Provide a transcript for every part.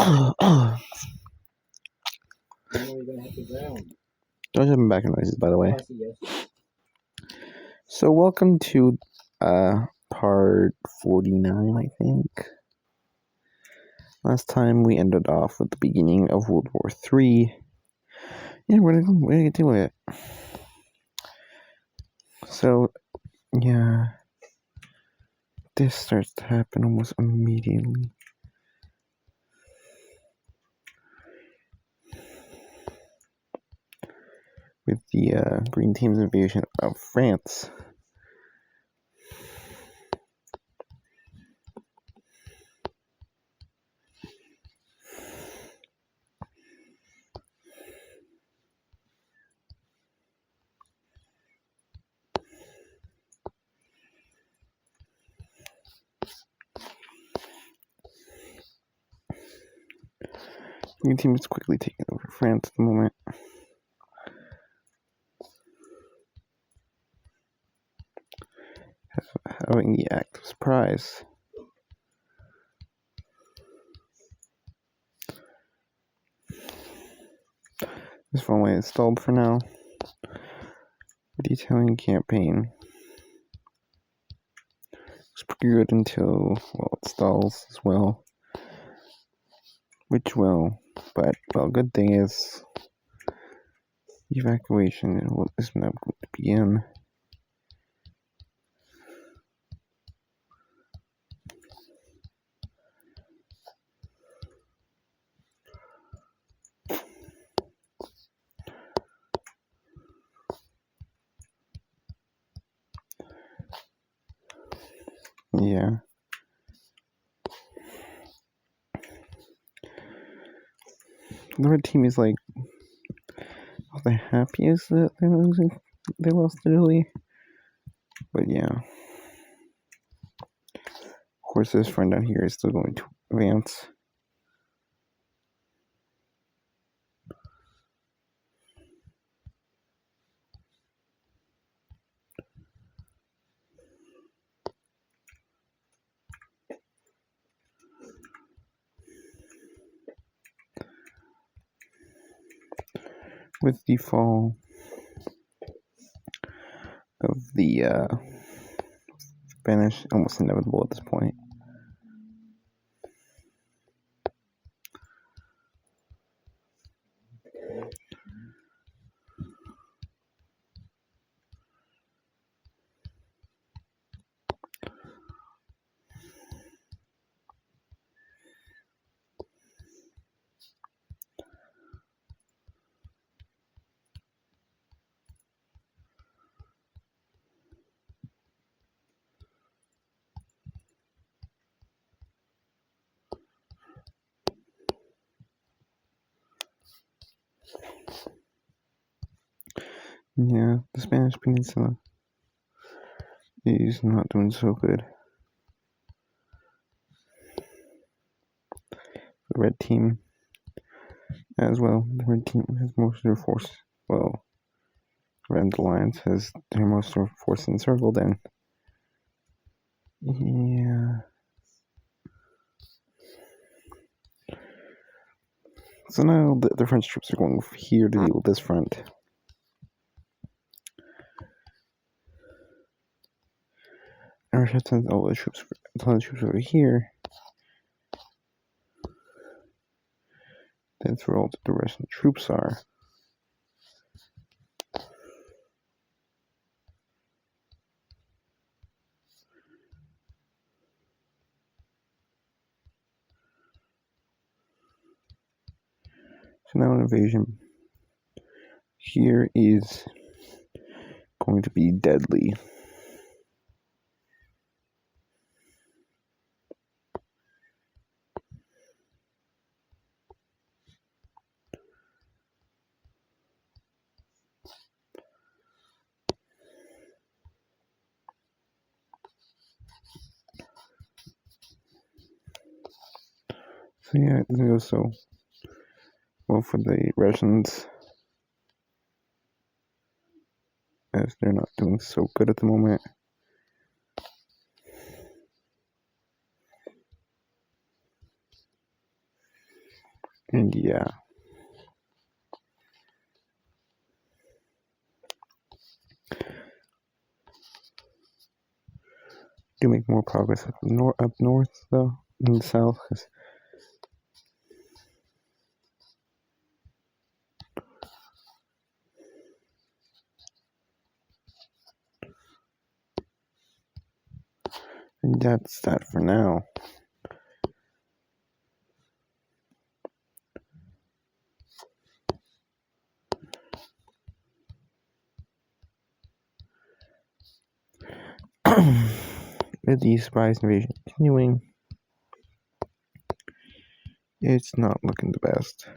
When are we gonna hit the ground? Don't have background noises, by the way. Oh, I see, yes. So welcome to part 49, I think. Last time we ended off with the beginning of World War III. Yeah, we're gonna get to it. So, yeah, this starts to happen almost immediately. With the Green Team's invasion of France. Green Team is quickly taking over France at the moment. Having the act of surprise. This runway is stalled for now. The detailing campaign looks pretty good until, well, it stalls as well. Which will, but, well, good thing is the evacuation is now going to begin. Yeah. The red team is like, are they happiest that they lost Italy? But yeah. Of course, this friend down here is still going to advance. With the fall of the Spanish, almost inevitable at this point. Yeah, the Spanish Peninsula is not doing so good. The red team as well. The red team has most of their force. Well, Red Alliance has their most of their force encircled, and yeah. So now the French troops are going here to deal with this front. And Russia sends all the troops over here. That's where all the Russian troops are. So now an invasion here is going to be deadly. So yeah, it doesn't go so well for the Russians, as they're not doing so good at the moment. And yeah. Do make more progress up north though, in the south, because and that's that for now. With the surprise invasion continuing, it's not looking the best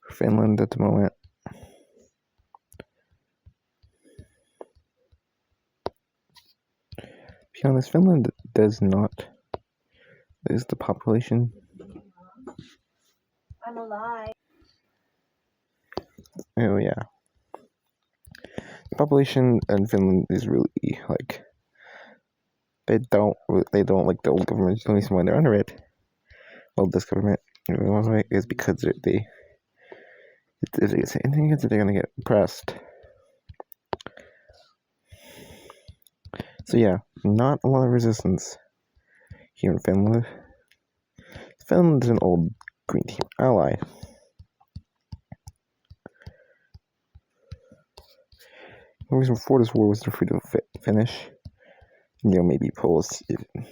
for Finland at the moment. To be honest, Finland does not. Is the population? I'm alive. Oh yeah, the population in Finland is really like they don't like the old government. The only reason why they're under it, well, this government, is because if they say anything against it, they're gonna get oppressed. So yeah, not a lot of resistance here in Finland. Finland is an old Green Team ally. The reason for this war was to free the Finnish. Maybe Poles. If it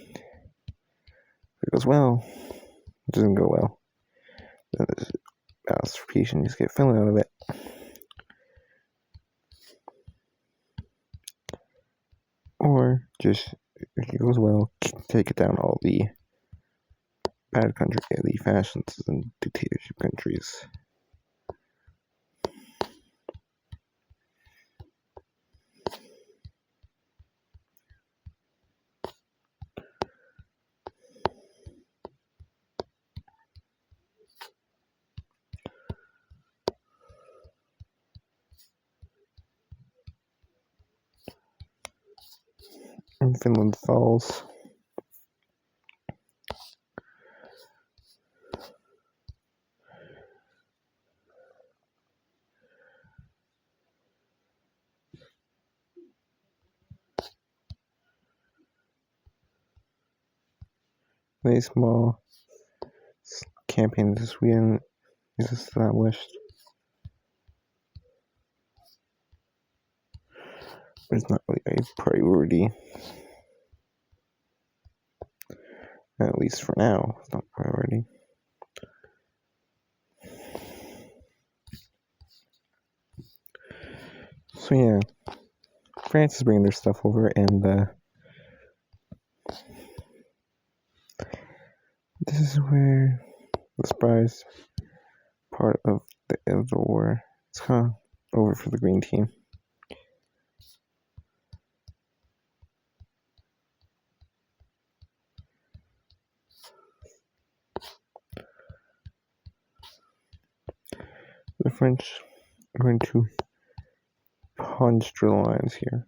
goes well, it doesn't go well. Then there's pacification, just get Finland out of it. Or just, if it goes well, take it down all the bad countries, the fascists and dictatorship countries. And Finland falls. A small campaign to Sweden is established. But it's not really a priority. At least for now, it's not a priority. So yeah, France is bringing their stuff over, and this is where the surprise part of the war is kind of over for the Green Team. The French are going to punch drill lines here.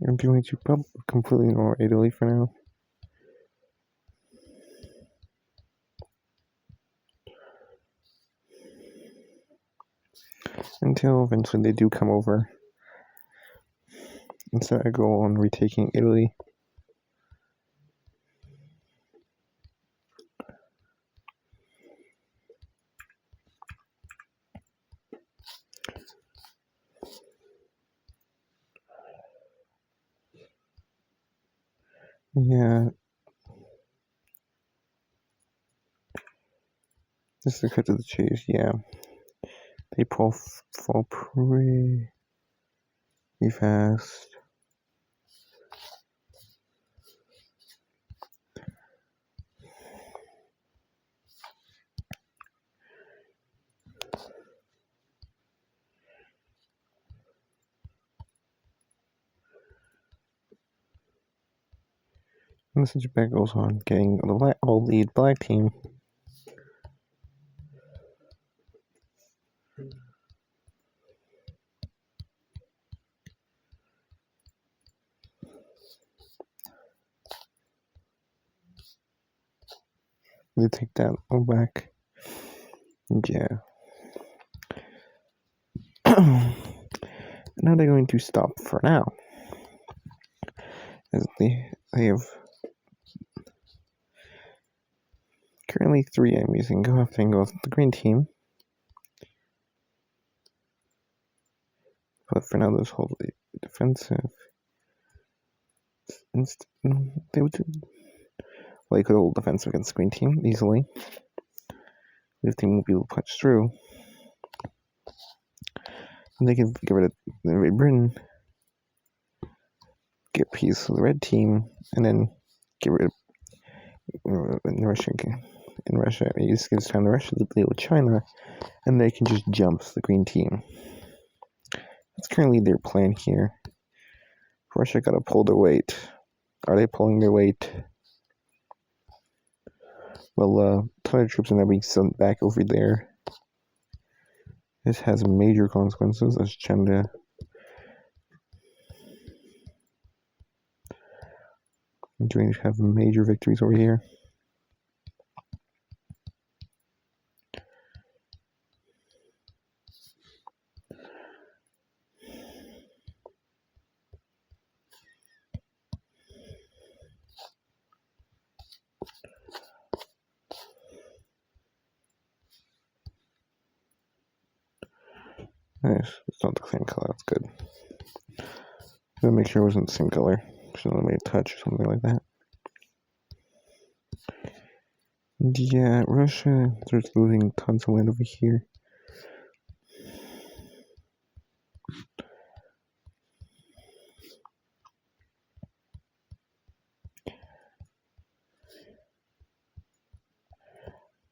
I'm going to completely ignore Italy for now. Until eventually they do come over. Instead, I go on retaking Italy. Yeah. This is the cut to the chase, yeah. They fall pretty fast. Message back goes on getting the lead black team. They take that one back. Yeah. Now they're going to stop for now. As they have currently 3 enemies and go after and go with the green team. But for now, those hold the defensive. They would. Well, they could hold defensive against the green team easily. If team won't be able to punch through. And they can get rid of the Red Britain, get a piece of the red team, and then get rid of in Russia. It just gives time to Russia to deal with China, and they can just jump the green team. That's currently their plan here. Russia gotta pull their weight. Are they pulling their weight? Well, a ton of troops are now being sent back over there. This has major consequences as China going to have major victories over here. Nice. It's not the same color. That's good. I'm gonna make sure it wasn't the same color. Should have made a touch or something like that. Yeah, Russia starts losing tons of land over here.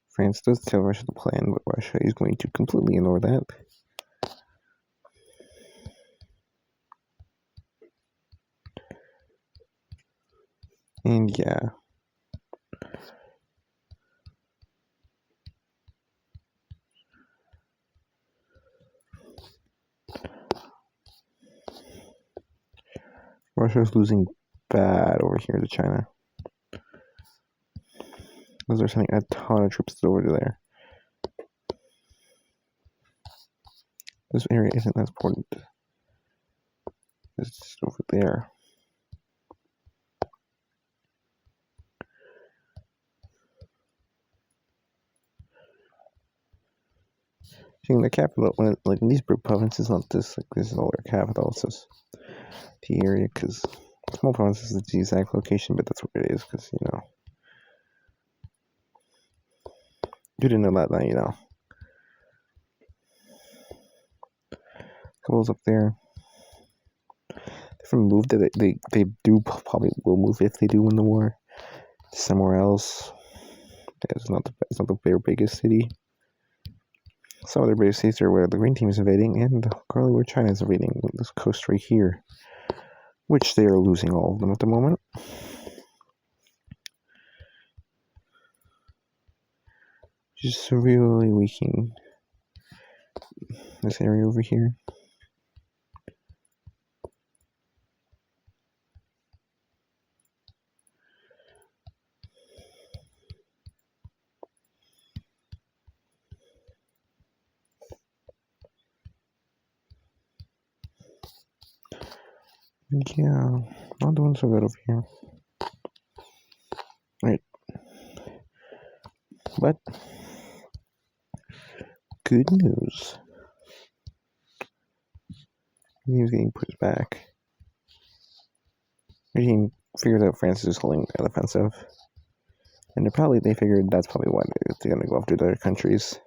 France does tell Russia the plan, but Russia is going to completely ignore that. And yeah. Russia is losing bad over here to China. Because they're sending a ton of troops over there. This area isn't as important. It's just over there. Seeing the capital, when it, like in these provinces, not this, like this is all their capital. It's just the area, because small provinces is the exact location, but that's what it is, because you know. You didn't know that, now you know. Couples up there. Different move that they do probably will move if they do win the war somewhere else. It's not their biggest city. Some of their biggest cities are where the green team is invading, and currently where China is invading this coast right here, which they are losing all of them at the moment. Just severely weakening this area over here. Yeah, not doing so good over here. Right. But good news. He was getting pushed back. The team figured out France is holding the offensive. And they figured that's probably why they're going to go after the other countries.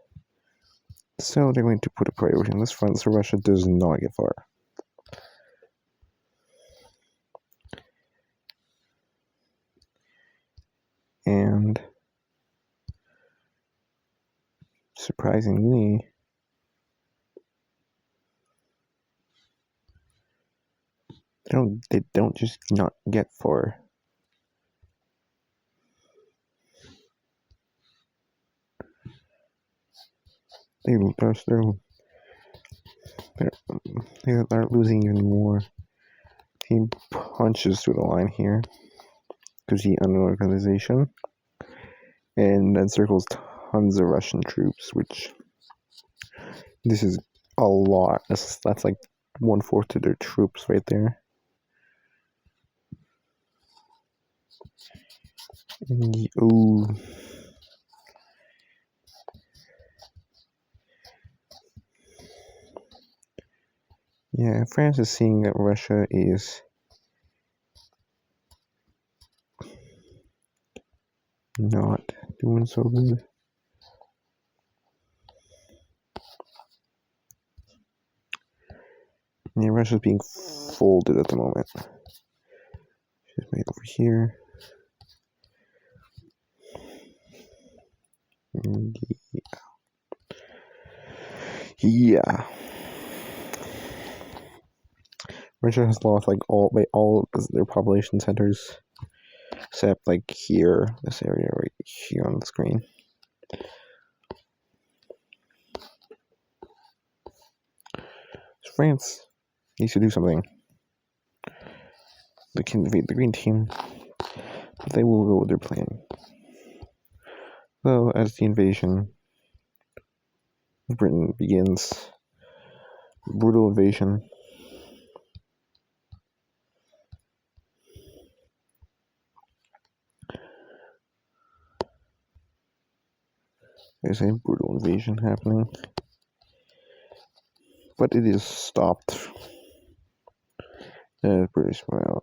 So they're going to put a priority on this front so Russia does not get far. And surprisingly, they don't just not get far. they're losing even more. He punches through the line here because he under organization, and that circles tons of Russian troops, which this is a lot. That's like 1/4 of their troops right there. Ooh. Yeah, France is seeing that Russia is not doing so good. Yeah, Russia's being folded at the moment. She's made over here. Yeah. Russia has lost like all their population centers, except like here, this area right here on the screen. France needs to do something. They can invade the green team, but they will go with their plan. So, as the invasion of Britain begins, brutal invasion. There's a brutal invasion happening, but it is stopped. British morale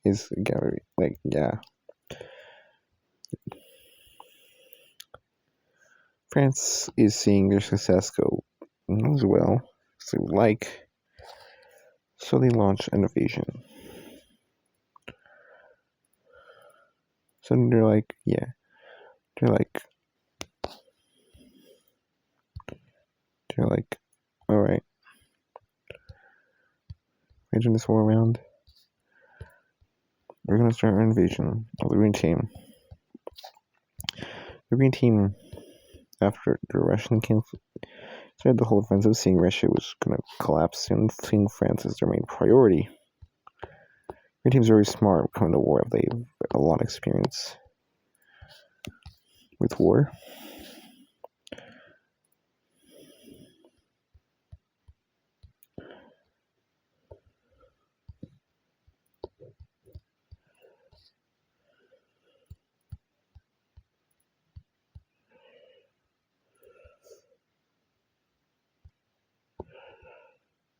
is gallery like yeah. France is seeing their success go as well as they would like, so they launch an invasion. So they're like, all right, imagine this war around. We're gonna start our invasion of the green team. The green team, after the Russian king started the whole offensive, seeing Russia was gonna collapse and seeing France as their main priority. Green team's very smart coming to war. They have a lot of experience with war.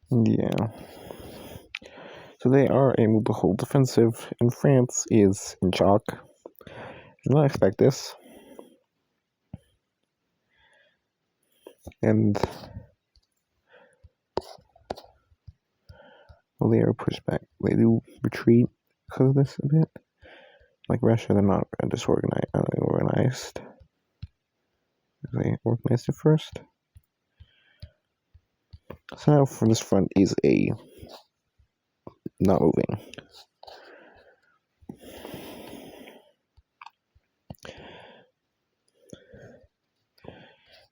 Yeah. So they are able to hold defensive, and France is in shock. Did not expect this. And well, they are pushed back. They do retreat because of this a bit. Like Russia, they're not disorganized. They organized it first. So now for this front is a not moving.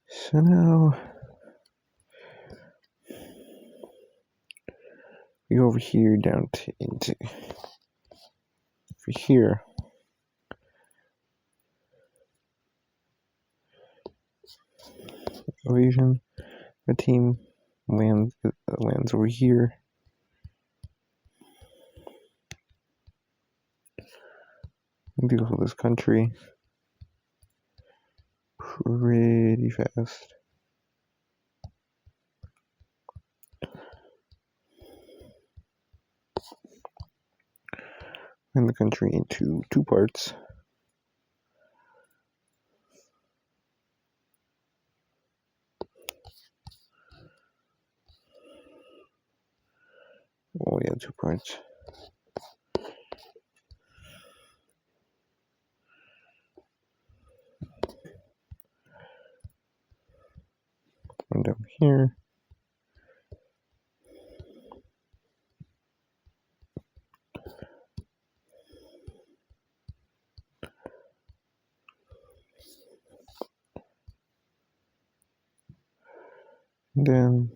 So now we go over here down to into over here. Invasion. The team lands over here. Deal with this country pretty fast. And the country into two parts. Oh yeah, 2 parts. One down here. And then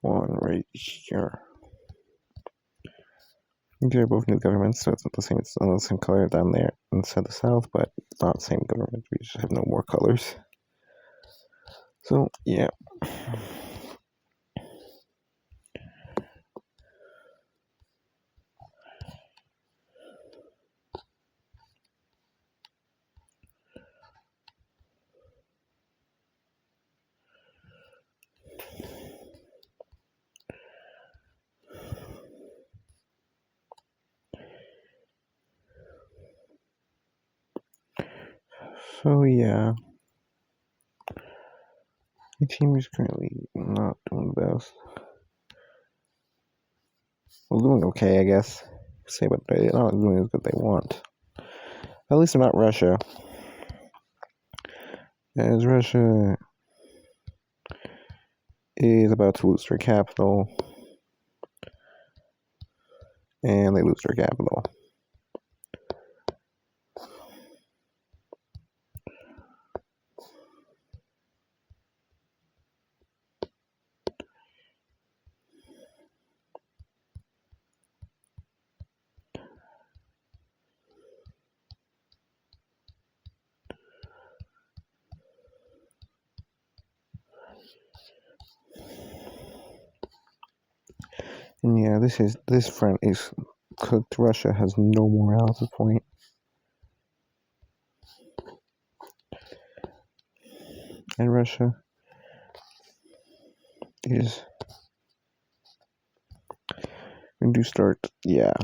one right here. They're both new governments, so it's not the same. It's not the same color down there inside the south, but it's not the same government. We just have no more colors. So yeah. So yeah. My team is currently not doing the best. Well, doing okay, I guess. Say, but they're not doing as good as they want. At least they're not Russia. As Russia is about to lose their capital, and they lose their capital. And yeah, this front is cooked. Russia has no morale at this point. And Russia is going to start, yeah,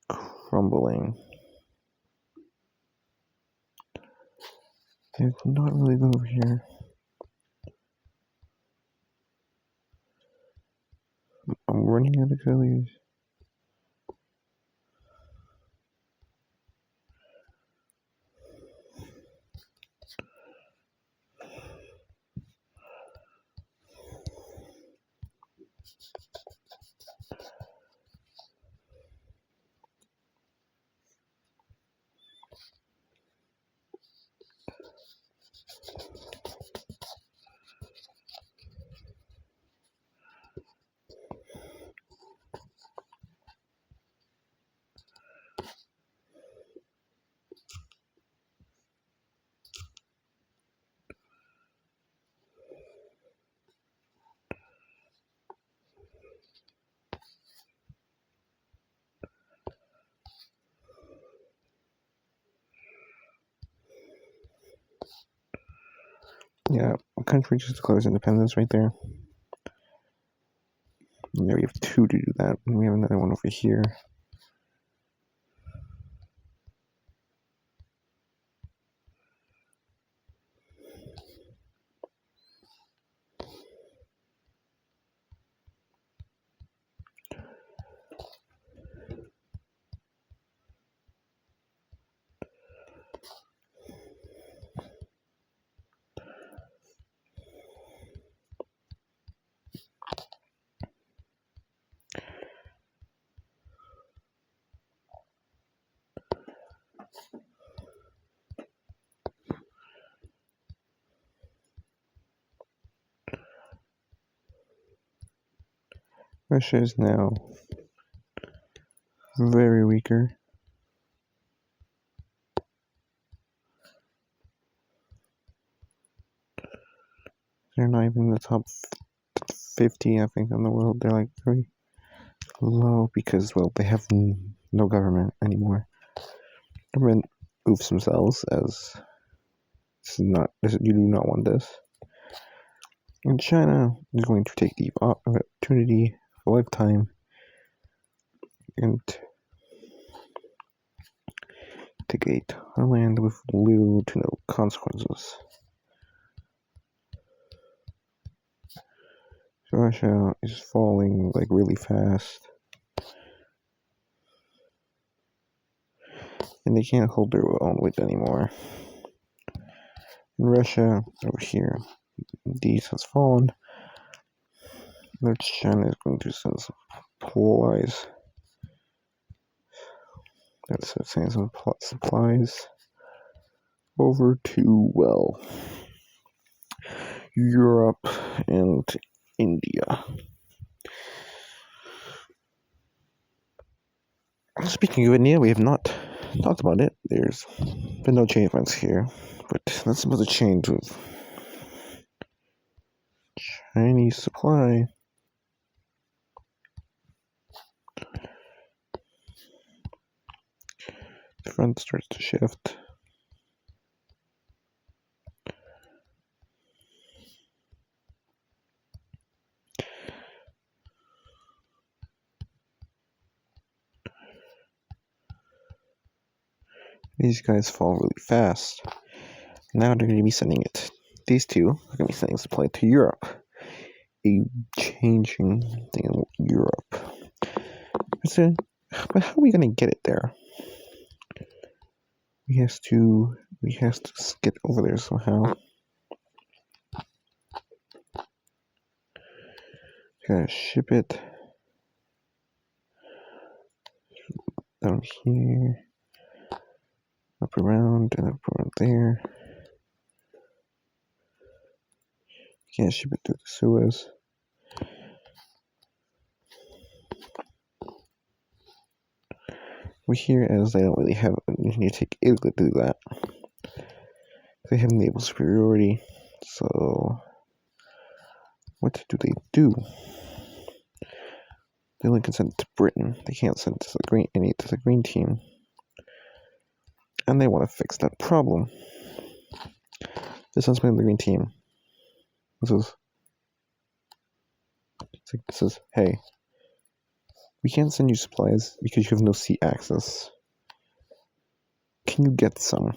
crumbling. It's not really good over here. I'm running out of failures. Yeah, a country just declares independence right there. And there we have two to do that. And we have another one over here. Russia is now very weaker. They're not even in the top 50, I think, in the world. They're like very low because, well, they have no government anymore. Government goofs themselves as you do not want this. And China is going to take the opportunity of a lifetime and take a ton of land with little to no consequences. So Russia is falling like really fast. And they can't hold their own weight anymore. And Russia over here, these has fallen. Now China is going to send some supplies. That's sending some supplies over to, well, Europe, and India. Speaking of India, we have not talked about it. There's been no achievements here, but that's supposed to change with Chinese supply. The front starts to shift. These guys fall really fast. Now they're going to be sending it. These two are going to be sending supply to Europe. A changing thing in Europe. But how are we going to get it there? We have to get over there somehow. Gotta ship it down here, up around, and up around there. Can't ship it through the Suez. We hear as they don't really have. You need to take Italy to do that. They have naval superiority. So, what do? They only can send it to Britain. They can't send it to the green team. And they want to fix that problem. This is the green team. This is, hey, we can't send you supplies because you have no sea access. Can you get some?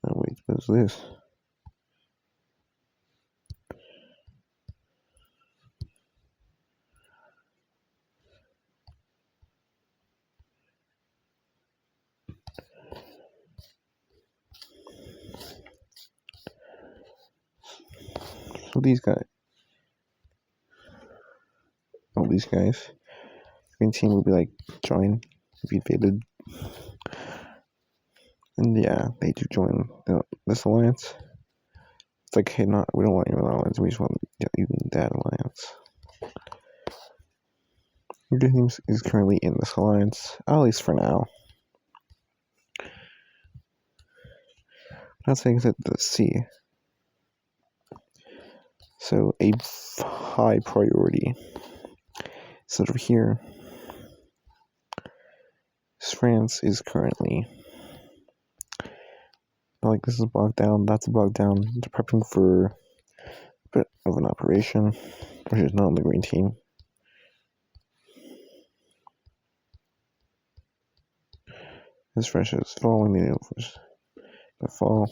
Oh wait, what is this? So these guys, green team will be like, join if you invaded. And yeah, they do join this alliance. It's like, hey, we don't want you in that alliance, we just want you in that alliance. Your team is currently in this alliance, at least for now. Not saying that the sea. So a high priority. So over here, France is currently like, this is bogged down, that's bogged down. They're prepping for a bit of an operation, which is not on the green team. This Russia is following the fall.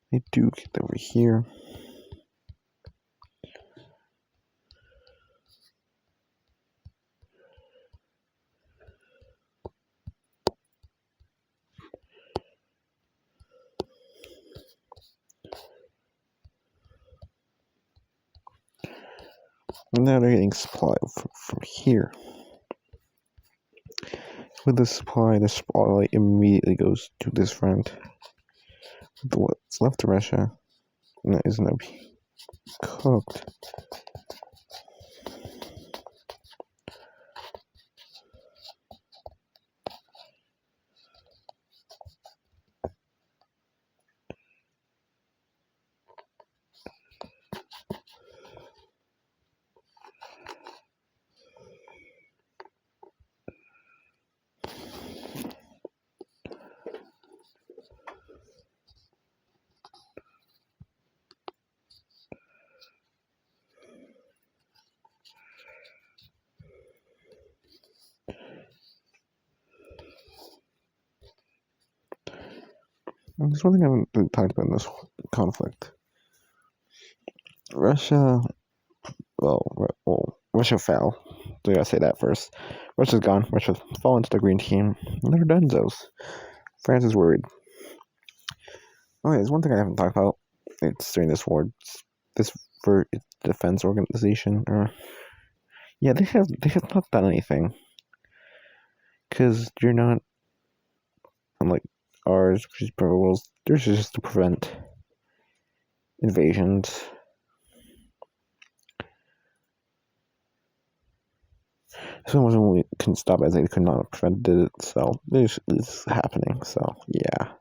They do get over here. And now they're getting supply from here. With the supply immediately goes to this front. What's left of Russia is now being cooked. There's one thing I haven't really talked about in this conflict. Russia fell. So I gotta say that first. Russia's gone. Russia's fallen to the green team. They're done those. France is worried. Okay, there's one thing I haven't talked about. it's during this war. This for defense organization, or yeah, they have not done anything, because you're not unlike ours, which is rules. Theirs is just to prevent invasions. This one wasn't really couldn't stop it. They could not have prevented it, so this is happening. So yeah.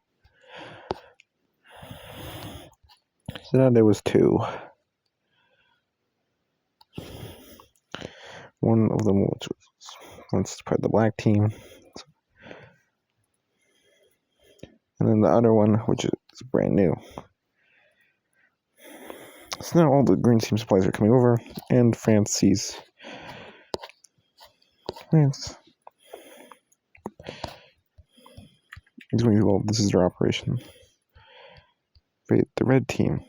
So now there was two. One of them which wants to part the black team, and then the other one, which is brand new. So now all the green team supplies are coming over, and France sees France. He's going, well, this is their operation. But the red team.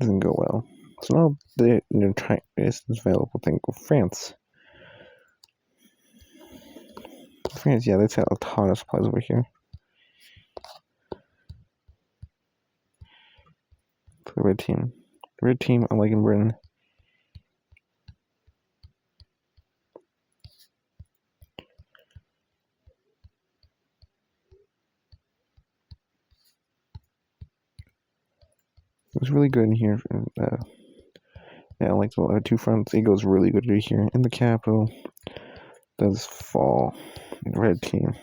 Doesn't go well. So now they're trying this available thing with France. France, yeah, they have a ton of supplies over here. For the red team. The red team, unlike in Britain, it was really good in here. Yeah, like the other two fronts, it goes really good right here. In the capital, does fall. The red team.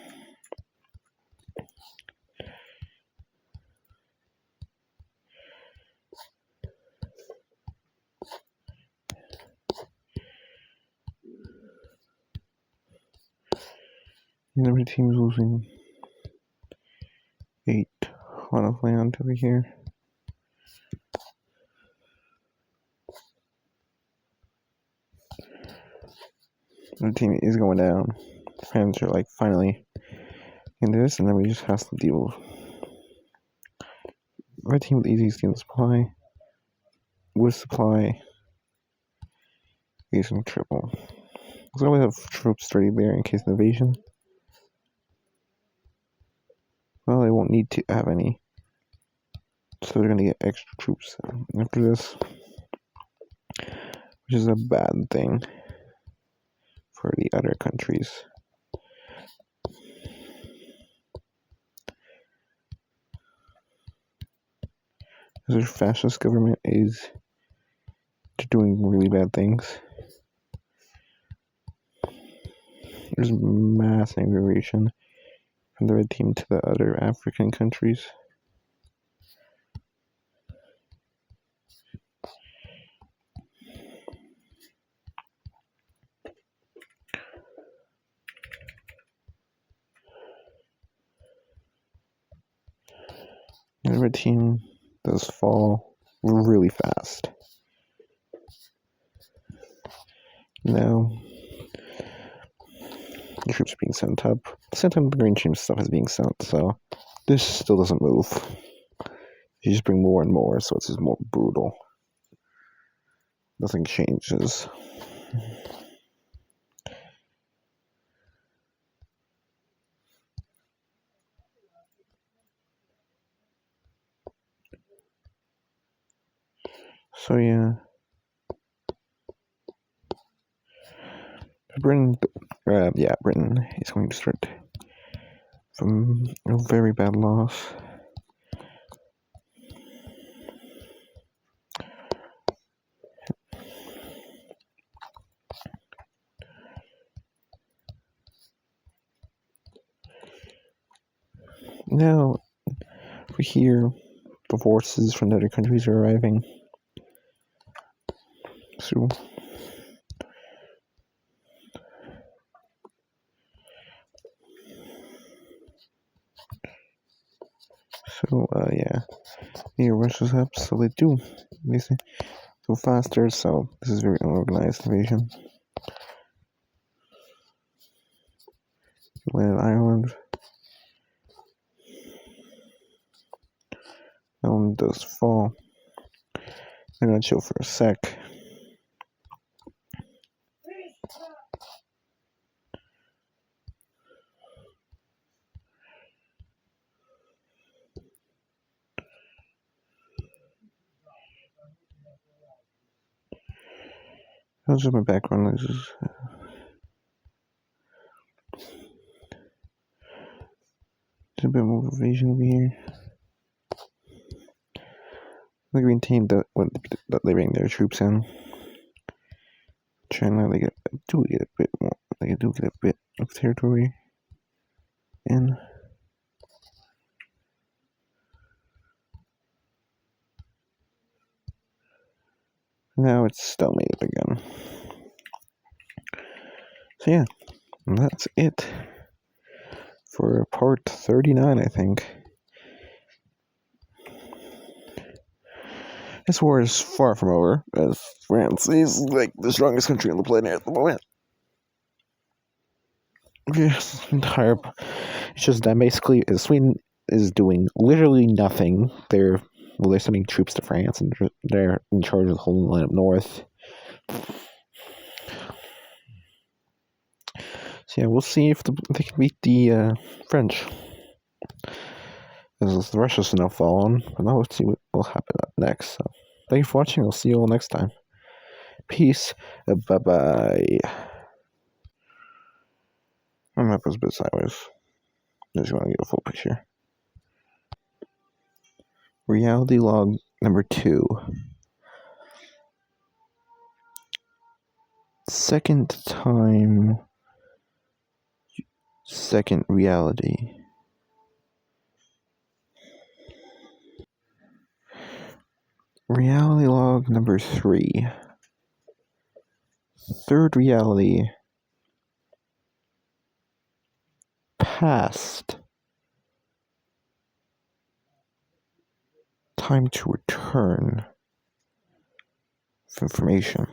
And the red team is losing 8 on of land over here. The team is going down. The fans are like finally into this, and then we just have to deal. Red team with easy steal supply. With supply. Using triple. So we have troops ready there in case of invasion. Well, they won't need to have any. So they're gonna get extra troops after this. Which is a bad thing for the other countries. Their fascist government is doing really bad things. There's mass immigration from the red team to the other African countries. The red team does fall really fast. Now, the troops are being sent up. At the same time, the green team stuff is being sent, so this still doesn't move. You just bring more and more, so it's just more brutal. Nothing changes. So yeah, Britain is going to start from a very bad loss. Now, we hear the forces from the other countries are arriving. So, yeah, here rushes up, so they do. They go faster, so this is very unorganized invasion. Land Ireland. That one does fall. I'm gonna chill for a sec. Those are my background noises. There's a bit more evasion over here. The green team that they bring their troops in. Trying to like do get a bit more. Like I do get a bit of territory in. Now it's stalemated again. So yeah, that's it for part 39, I think. This war is far from over, as France is like the strongest country on the planet at the moment. Yes, it's just that basically Sweden is doing literally nothing. They're sending troops to France, and they're in charge of the whole line up north. So yeah, we'll see if they can beat the French. As the Russians are now fallen, but now let's see what will happen next. So, thank you for watching. I'll see you all next time. Peace. Bye-bye. My map was a bit sideways. I just want to get a full picture. Reality log number 2. Second time. Second reality. Reality log number 3. Third reality. Past. Time to return. Information.